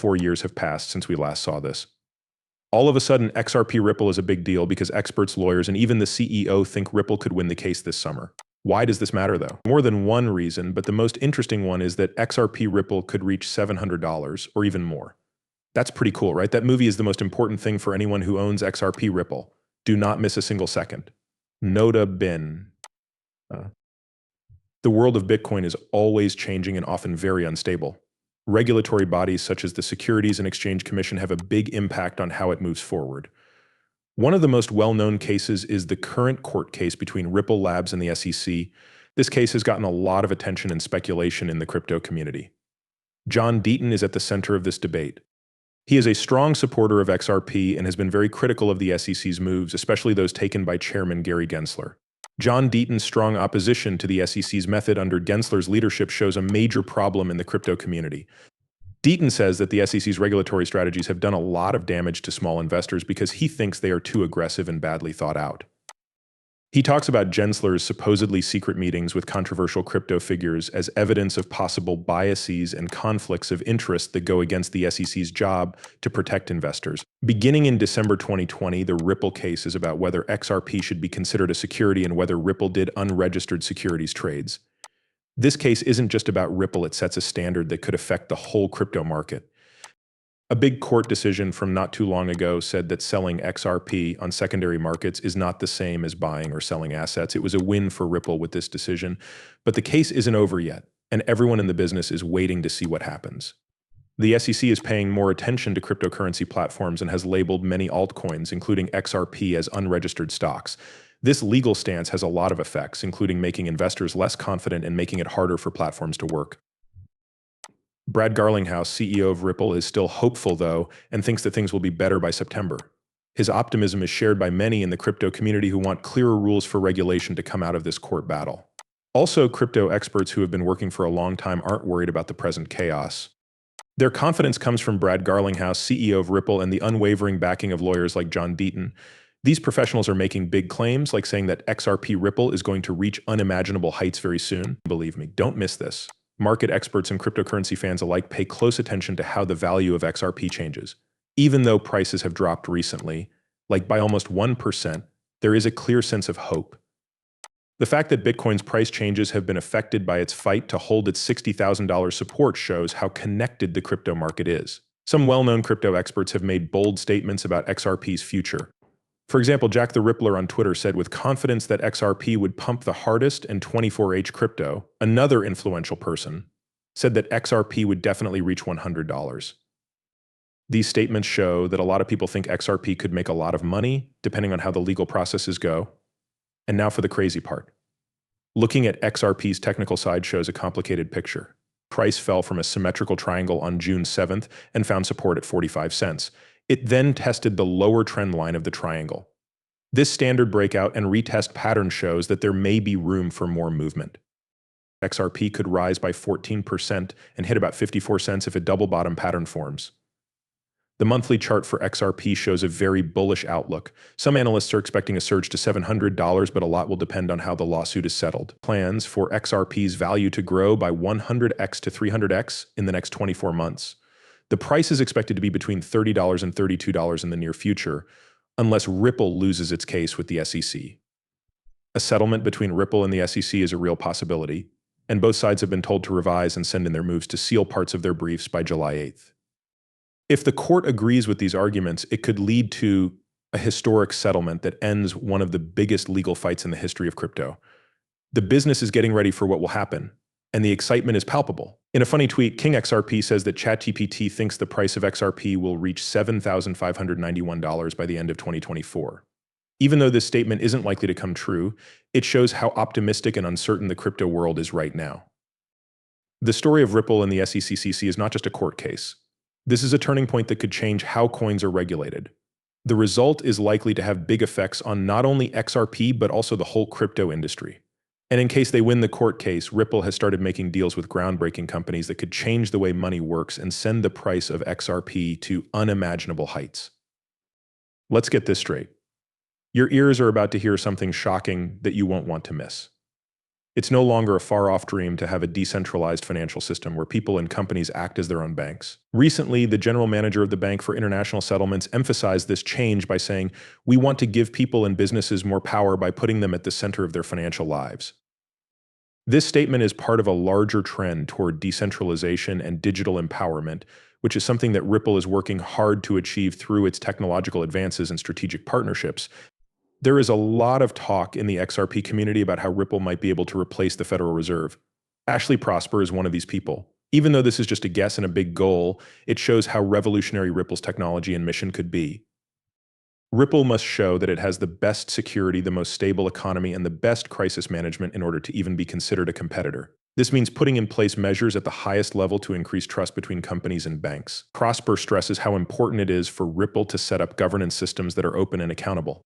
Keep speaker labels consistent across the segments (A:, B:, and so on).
A: 4 years have passed since we last saw this. All of a sudden, XRP Ripple is a big deal because experts, lawyers, and even the CEO think Ripple could win the case this summer. Why does this matter, though? More than one reason, but the most interesting one is that XRP Ripple could reach $700 or even more. That's pretty cool, right? That movie is the most important thing for anyone who owns XRP Ripple. Do not miss a single second. Nota bene. The world of Bitcoin is always changing and often very unstable. Regulatory bodies such as the Securities and Exchange Commission have a big impact on how it moves forward. One of the most well-known cases is the current court case between Ripple Labs and the SEC. This case has gotten a lot of attention and speculation in the crypto community. John Deaton is at the center of this debate. He is a strong supporter of XRP and has been very critical of the SEC's moves, especially those taken by Chairman Gary Gensler. John Deaton's strong opposition to the SEC's method under Gensler's leadership shows a major problem in the crypto community. Deaton says that the SEC's regulatory strategies have done a lot of damage to small investors because he thinks they are too aggressive and badly thought out. He talks about Gensler's supposedly secret meetings with controversial crypto figures as evidence of possible biases and conflicts of interest that go against the SEC's job to protect investors. Beginning in December 2020, the Ripple case is about whether XRP should be considered a security and whether Ripple did unregistered securities trades. This case isn't just about Ripple, it sets a standard that could affect the whole crypto market. A big court decision from not too long ago said that selling XRP on secondary markets is not the same as buying or selling assets. It was a win for Ripple with this decision, but the case isn't over yet, and everyone in the business is waiting to see what happens. The SEC is paying more attention to cryptocurrency platforms and has labeled many altcoins, including XRP, as unregistered stocks. This legal stance has a lot of effects, including making investors less confident and making it harder for platforms to work. Brad Garlinghouse, CEO of Ripple, is still hopeful, though, and thinks that things will be better by September. His optimism is shared by many in the crypto community who want clearer rules for regulation to come out of this court battle. Also, crypto experts who have been working for a long time aren't worried about the present chaos. Their confidence comes from Brad Garlinghouse, CEO of Ripple, and the unwavering backing of lawyers like John Deaton. These professionals are making big claims, like saying that XRP Ripple is going to reach unimaginable heights very soon. Believe me, don't miss this. Market experts and cryptocurrency fans alike pay close attention to how the value of XRP changes. Even though prices have dropped recently, like by almost 1%, there is a clear sense of hope. The fact that Bitcoin's price changes have been affected by its fight to hold its $60,000 support shows how connected the crypto market is. Some well-known crypto experts have made bold statements about XRP's future. For example, Jack the Rippler on Twitter said with confidence that XRP would pump the hardest, and 24H Crypto, another influential person, said that XRP would definitely reach $100. These statements show that a lot of people think XRP could make a lot of money, depending on how the legal processes go. And now for the crazy part. Looking at XRP's technical side shows a complicated picture. Price fell from a symmetrical triangle on June 7th and found support at 45 cents. It then tested the lower trend line of the triangle. This standard breakout and retest pattern shows that there may be room for more movement. XRP could rise by 14% and hit about 54 cents if a double bottom pattern forms. The monthly chart for XRP shows a very bullish outlook. Some analysts are expecting a surge to $700, but a lot will depend on how the lawsuit is settled. Plans for XRP's value to grow by 100x to 300x in the next 24 months. The price is expected to be between $30 and $32 in the near future, unless Ripple loses its case with the SEC. A settlement between Ripple and the SEC is a real possibility, and both sides have been told to revise and send in their moves to seal parts of their briefs by July 8th. If the court agrees with these arguments, it could lead to a historic settlement that ends one of the biggest legal fights in the history of crypto. The business is getting ready for what will happen, and the excitement is palpable. In a funny tweet, King XRP says that ChatGPT thinks the price of XRP will reach $7,591 by the end of 2024. Even though this statement isn't likely to come true, it shows how optimistic and uncertain the crypto world is right now. The story of Ripple and the SEC is not just a court case. This is a turning point that could change how coins are regulated. The result is likely to have big effects on not only XRP, but also the whole crypto industry. And in case they win the court case, Ripple has started making deals with groundbreaking companies that could change the way money works and send the price of XRP to unimaginable heights. Let's get this straight. Your ears are about to hear something shocking that you won't want to miss. It's no longer a far-off dream to have a decentralized financial system where people and companies act as their own banks. Recently, the general manager of the Bank for International Settlements emphasized this change by saying, "We want to give people and businesses more power by putting them at the center of their financial lives." This statement is part of a larger trend toward decentralization and digital empowerment, which is something that Ripple is working hard to achieve through its technological advances and strategic partnerships. There is a lot of talk in the XRP community about how Ripple might be able to replace the Federal Reserve. Ashley Prosper is one of these people. Even though this is just a guess and a big goal, it shows how revolutionary Ripple's technology and mission could be. Ripple must show that it has the best security, the most stable economy, and the best crisis management in order to even be considered a competitor. This means putting in place measures at the highest level to increase trust between companies and banks. Prosper stresses how important it is for Ripple to set up governance systems that are open and accountable.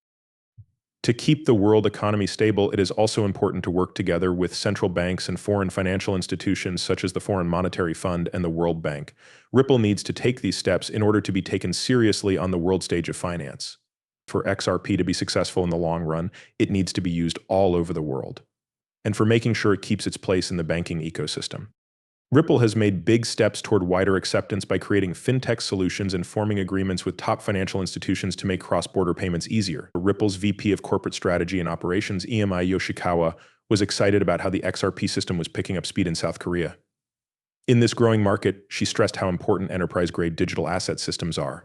A: To keep the world economy stable, it is also important to work together with central banks and foreign financial institutions such as the Foreign Monetary Fund and the World Bank. Ripple needs to take these steps in order to be taken seriously on the world stage of finance. For XRP to be successful in the long run, it needs to be used all over the world, and for making sure it keeps its place in the banking ecosystem. Ripple has made big steps toward wider acceptance by creating fintech solutions and forming agreements with top financial institutions to make cross-border payments easier. Ripple's VP of Corporate Strategy and Operations, Emi Yoshikawa, was excited about how the XRP system was picking up speed in South Korea. In this growing market, she stressed how important enterprise-grade digital asset systems are.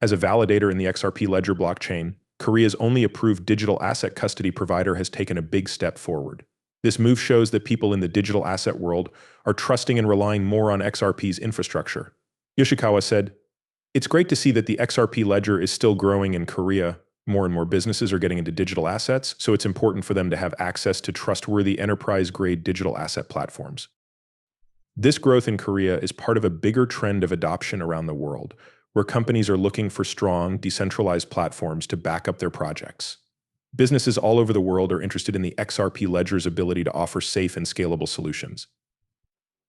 A: As a validator in the XRP Ledger blockchain, Korea's only approved digital asset custody provider has taken a big step forward. This move shows that people in the digital asset world are trusting and relying more on XRP's infrastructure. Yoshikawa said, "It's great to see that the XRP Ledger is still growing in Korea. More and more businesses are getting into digital assets, so it's important for them to have access to trustworthy enterprise-grade digital asset platforms." This growth in Korea is part of a bigger trend of adoption around the world, where companies are looking for strong, decentralized platforms to back up their projects. Businesses all over the world are interested in the XRP Ledger's ability to offer safe and scalable solutions.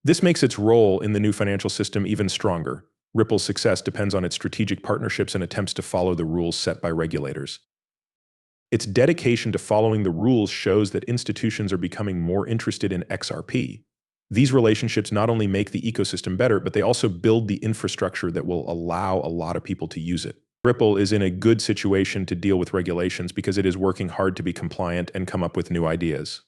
A: This makes its role in the new financial system even stronger. Ripple's success depends on its strategic partnerships and attempts to follow the rules set by regulators. Its dedication to following the rules shows that institutions are becoming more interested in XRP. These relationships not only make the ecosystem better, but they also build the infrastructure that will allow a lot of people to use it. Ripple is in a good situation to deal with regulations because it is working hard to be compliant and come up with new ideas.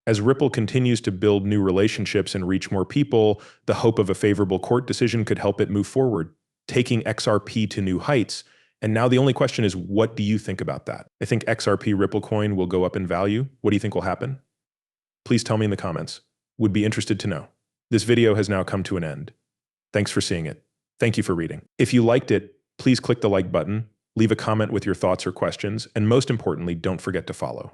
A: As Ripple continues to build new relationships and reach more people, the hope of a favorable court decision could help it move forward, taking XRP to new heights. And now the only question is, what do you think about that? I think XRP Ripple coin will go up in value. What do you think will happen? Please tell me in the comments. Would be interested to know. This video has now come to an end. Thanks for seeing it. Thank you for reading. If you liked it, please click the like button, leave a comment with your thoughts or questions, and most importantly, don't forget to follow.